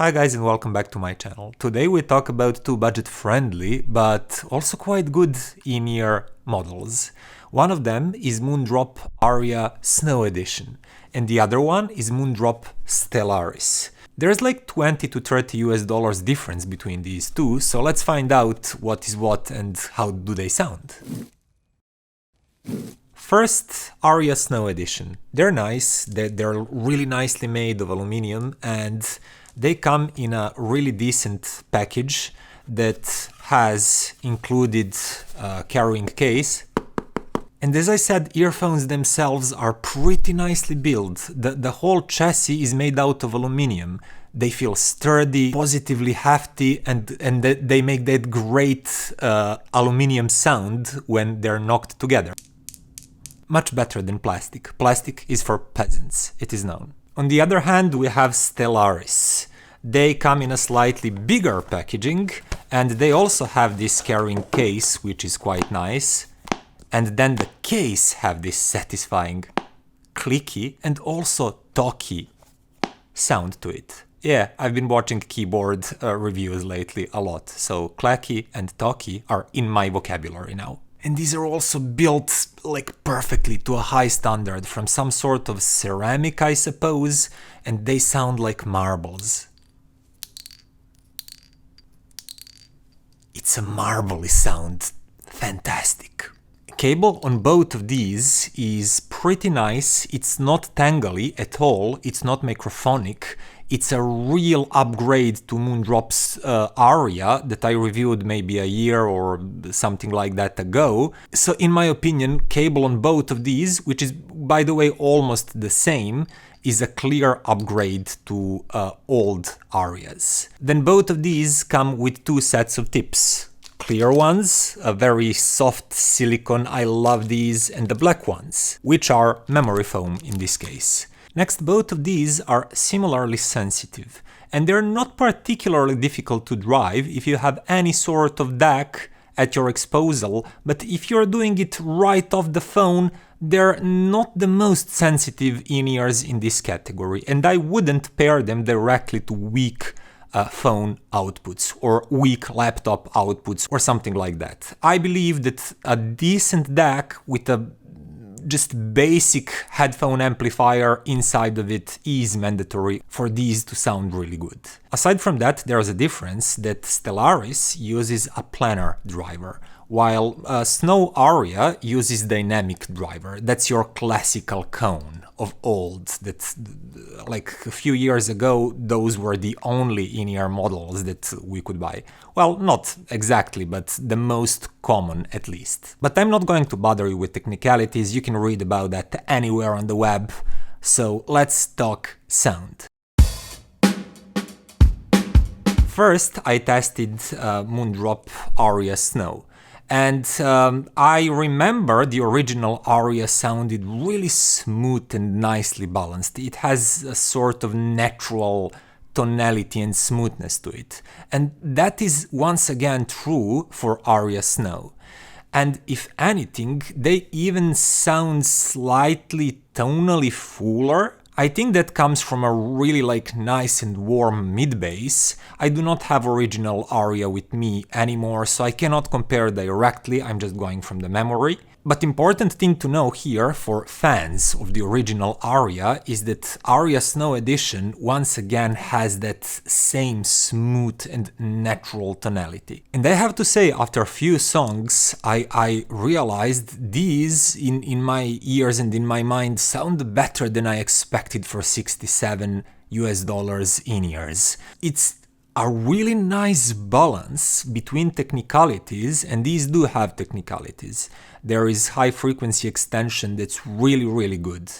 Hi guys and welcome back to my channel. Today we talk about two budget-friendly but also quite good in-ear models. One of them is Moondrop Aria Snow Edition and the other one is Moondrop Stellaris. There's like 20 to 30 US dollars difference between these two, so let's find out what is what and how do they sound. First, Aria Snow Edition. They're nice, they're really nicely made of aluminum and they come in a really decent package that has included a carrying case. And as I said, earphones themselves are pretty nicely built. The whole chassis is made out of aluminum. They feel sturdy, positively hefty, and they make that great aluminum sound when they're knocked together. Much better than plastic. Plastic is for peasants, it is known. On the other hand, we have Stellaris. They come in a slightly bigger packaging, and they also have this carrying case, which is quite nice. And then the case have this satisfying clicky and also talky sound to it. Yeah, I've been watching keyboard reviews lately a lot, so clacky and talky are in my vocabulary now. And these are also built like perfectly to a high standard from some sort of ceramic, I suppose, and they sound like marbles. It's a marbly sound. Fantastic. Cable on both of these is pretty nice. It's not tangly at all. It's not microphonic. It's a real upgrade to Moondrop's Aria that I reviewed maybe a year or something like that ago. So in my opinion, cable on both of these, which is by the way almost the same, is a clear upgrade to old Arias. Then both of these come with two sets of tips. Clear ones, a very soft silicone, I love these, and the black ones, which are memory foam in this case. Next, both of these are similarly sensitive, and they're not particularly difficult to drive if you have any sort of DAC at your disposal, but if you're doing it right off the phone, they're not the most sensitive in-ears in this category, and I wouldn't pair them directly to weak phone outputs or weak laptop outputs or something like that. I believe that a decent DAC with a just basic headphone amplifier inside of it is mandatory for these to sound really good. Aside from that, there's a difference that Stellaris uses a planar driver, while Snow Aria uses dynamic driver. That's your classical cone of old. That, like a few years ago, those were the only in-ear models that we could buy. Well, not exactly, but the most common at least. But I'm not going to bother you with technicalities, you can read about that anywhere on the web. So let's talk sound. First, I tested Moondrop Aria Snow. And I remember the original Aria sounded really smooth and nicely balanced. It has a sort of natural tonality and smoothness to it. And that is once again true for Aria Snow. And if anything, they even sound slightly tonally fuller. I think that comes from a really nice and warm mid-bass. I do not have original Aria with me anymore, so I cannot compare directly, I'm just going from the memory. But important thing to know here for fans of the original Aria is that Aria Snow Edition once again has that same smooth and natural tonality. And I have to say, after a few songs, I realized these, in my ears and in my mind, sound better than I expected for 67 US dollars in-ears. It's a really nice balance between technicalities, and these do have technicalities. There is high frequency extension that's really good,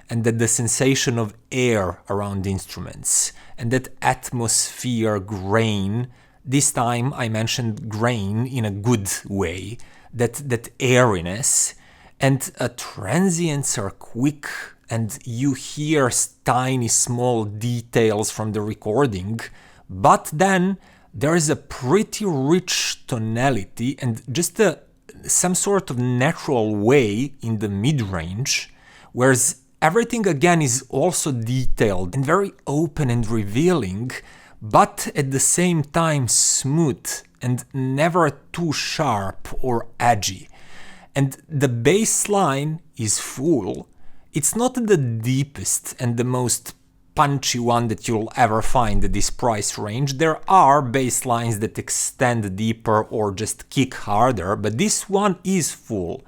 and that the sensation of air around instruments, and that atmosphere grain. This time I mentioned grain in a good way, that airiness, and transients are quick, and you hear tiny small details from the recording. But then there is a pretty rich tonality and just some sort of natural way in the mid-range, whereas everything again is also detailed and very open and revealing, but at the same time smooth and never too sharp or edgy. And the bass line is full. It's not the deepest and the most punchy one that you'll ever find at this price range. There are bass lines that extend deeper or just kick harder, but this one is full.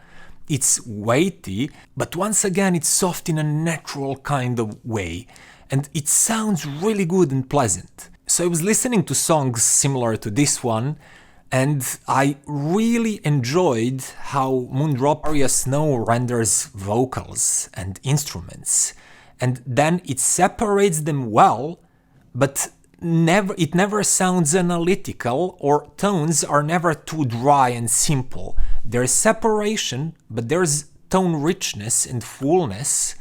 It's weighty, but once again it's soft in a natural kind of way, and it sounds really good and pleasant. So I was listening to songs similar to this one, and I really enjoyed how Moondrop Aria Snow renders vocals and instruments, and then it separates them well, but it never sounds analytical, or tones are never too dry and simple. There's separation, but there's tone richness and fullness,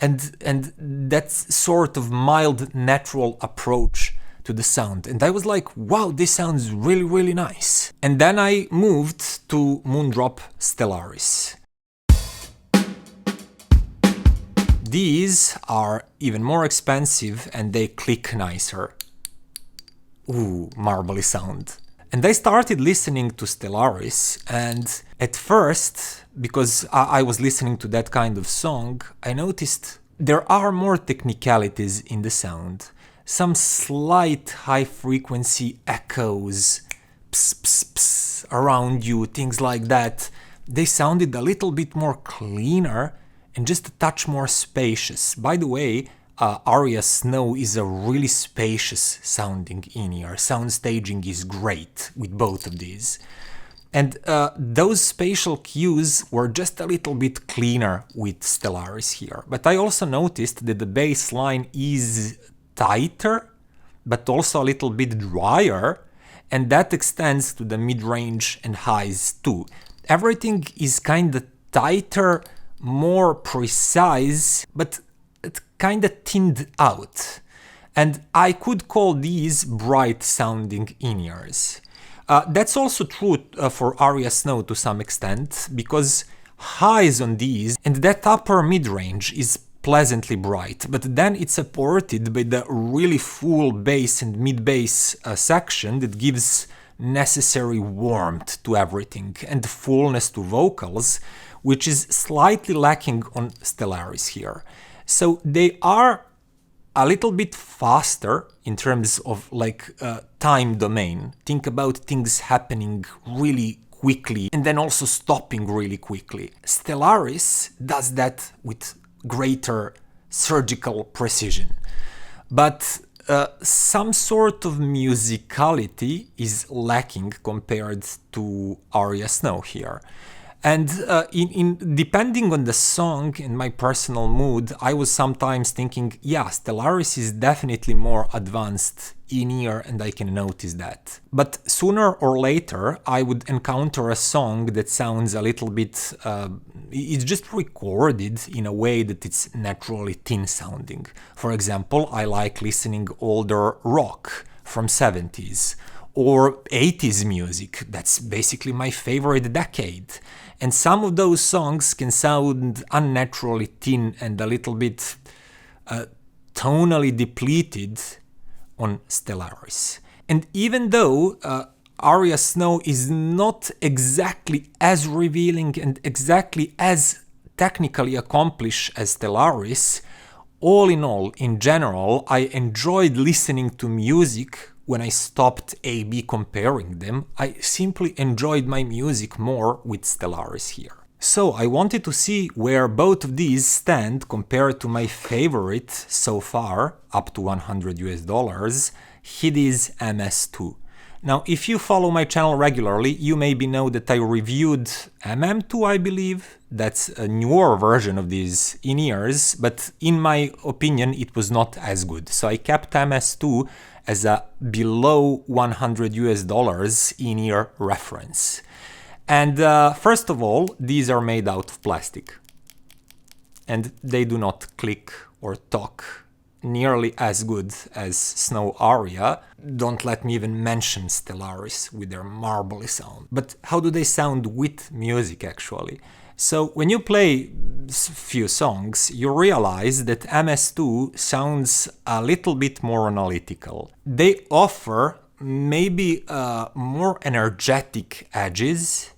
and that sort of mild, natural approach to the sound. And I was like, wow, this sounds really, really nice. And then I moved to Moondrop Stellaris. These are even more expensive and they click nicer. Ooh, marbly sound. And I started listening to Stellaris, and at first, because I was listening to that kind of song, I noticed there are more technicalities in the sound. Some slight high-frequency echoes, pss, pss, pss, around you, things like that. They sounded a little bit more cleaner and just a touch more spacious. By the way, Aria Snow is a really spacious sounding in-ear. Sound staging is great with both of these. And those spatial cues were just a little bit cleaner with Stellaris here. But I also noticed that the bass line is tighter, but also a little bit drier, and that extends to the mid-range and highs too. Everything is kind of tighter, more precise, but it kind of thinned out. And I could call these bright sounding in-ears. That's also true for Aria Snow to some extent, because highs on these and that upper mid-range is pleasantly bright, but then it's supported by the really full bass and mid-bass section that gives necessary warmth to everything and fullness to vocals, which is slightly lacking on Stellaris here. So they are a little bit faster in terms of time domain. Think about things happening really quickly and then also stopping really quickly. Stellaris does that with greater surgical precision. But some sort of musicality is lacking compared to Aria Snow here. And depending on the song and my personal mood, I was sometimes thinking, yeah, Stellaris is definitely more advanced in-ear, and I can notice that. But sooner or later, I would encounter a song that sounds a little bit... it's just recorded in a way that it's naturally thin sounding. For example, I like listening older rock from 70s or 80s music. That's basically my favorite decade. And some of those songs can sound unnaturally thin and a little bit tonally depleted on Stellaris. And even though Aria Snow is not exactly as revealing and exactly as technically accomplished as Stellaris, all in all, in general, I enjoyed listening to music. When I stopped A/B comparing them, I simply enjoyed my music more with Stellaris here. So I wanted to see where both of these stand compared to my favorite so far, up to $100, Hidizs MS2. Now, if you follow my channel regularly, you maybe know that I reviewed MM2, I believe. That's a newer version of these in-ears, but in my opinion, it was not as good. So I kept MS2 as a below $100 in-ear reference. And first of all, these are made out of plastic. And they do not click or talk nearly as good as Snow Aria. Don't let me even mention Stellaris with their marbly sound. But how do they sound with music, actually? So when you play few songs, you realize that MS2 sounds a little bit more analytical. They offer maybe more energetic edges,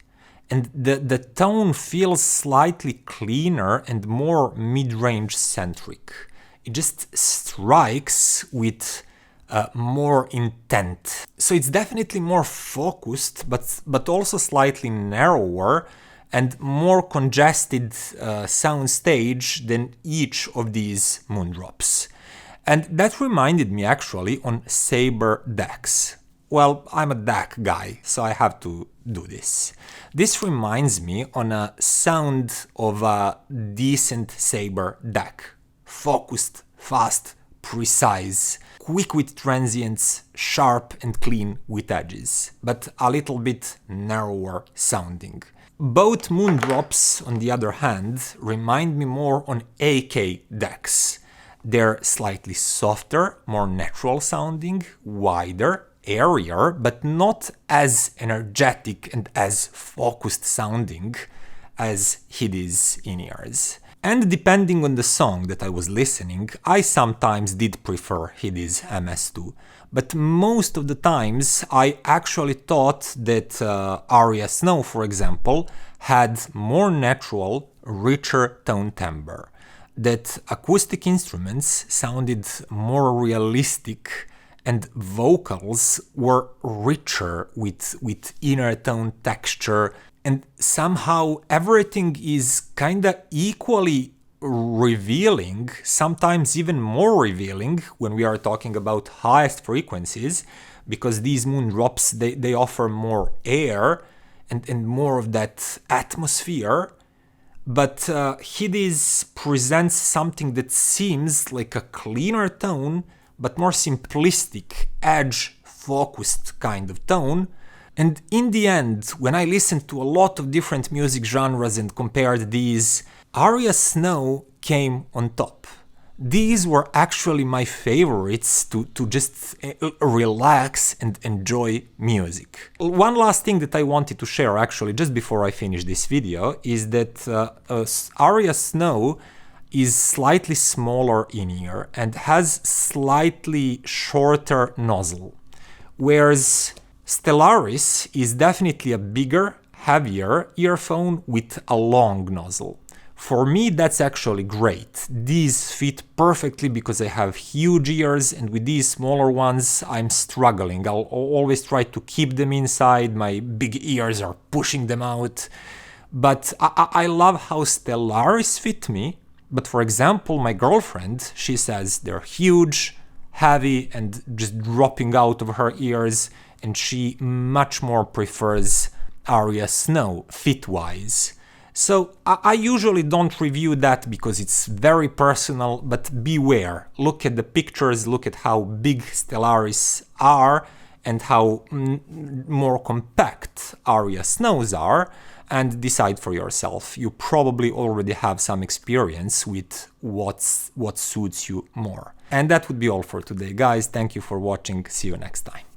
and the tone feels slightly cleaner and more mid-range centric. It just strikes with more intent. So it's definitely more focused, but also slightly narrower and more congested sound stage than each of these Moondrops. And that reminded me actually on Saber decks. Well, I'm a deck guy, so I have to do this. This reminds me on a sound of a decent Saber deck. Focused, fast, precise, quick with transients, sharp and clean with edges, but a little bit narrower sounding. Both Moondrops, on the other hand, remind me more on AK decks. They're slightly softer, more natural sounding, wider, airier, but not as energetic and as focused sounding as Hidizs in-ears. And depending on the song that I was listening, I sometimes did prefer Hidizs MS2, but most of the times I actually thought that Aria Snow, for example, had more natural, richer tone timbre, that acoustic instruments sounded more realistic and vocals were richer with inner tone texture, and somehow everything is kinda equally revealing, sometimes even more revealing when we are talking about highest frequencies, because these Moondrops, they offer more air and more of that atmosphere. But Hidizs presents something that seems like a cleaner tone, but more simplistic, edge-focused kind of tone. And in the end, when I listened to a lot of different music genres and compared these, Aria Snow came on top. These were actually my favorites to just relax and enjoy music. One last thing that I wanted to share actually just before I finish this video is that Aria Snow is slightly smaller in ear and has slightly shorter nozzle, whereas Stellaris is definitely a bigger, heavier earphone with a long nozzle. For me, that's actually great. These fit perfectly because I have huge ears, and with these smaller ones, I'm struggling. I'll always try to keep them inside, my big ears are pushing them out. But I love how Stellaris fit me. But for example, my girlfriend, she says they're huge, heavy, and just dropping out of her ears, and she much more prefers Aria Snow fit-wise. So I usually don't review that because it's very personal, but beware. Look at the pictures, look at how big Stellaris are and how more compact Aria Snows are, and decide for yourself. You probably already have some experience with what suits you more. And that would be all for today, guys. Thank you for watching. See you next time.